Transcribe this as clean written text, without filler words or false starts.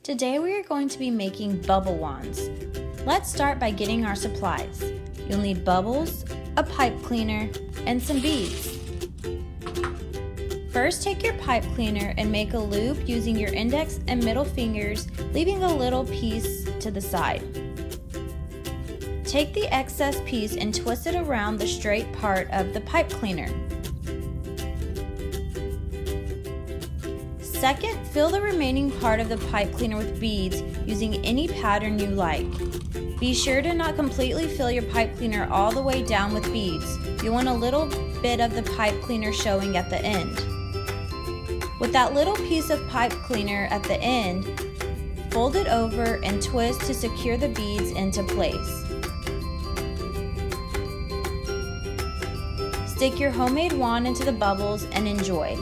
Today we are going to be making bubble wands. Let's start by getting our supplies. You'll need bubbles, a pipe cleaner, and some beads. First, take your pipe cleaner and make a loop using your index and middle fingers, leaving a little piece to the side. Take the excess piece and twist it around the straight part of the pipe cleaner. Second, fill the remaining part of the pipe cleaner with beads using any pattern you like. Be sure to not completely fill your pipe cleaner all the way down with beads. You want a little bit of the pipe cleaner showing at the end. With that little piece of pipe cleaner at the end, fold it over and twist to secure the beads into place. Stick your homemade wand into the bubbles and enjoy.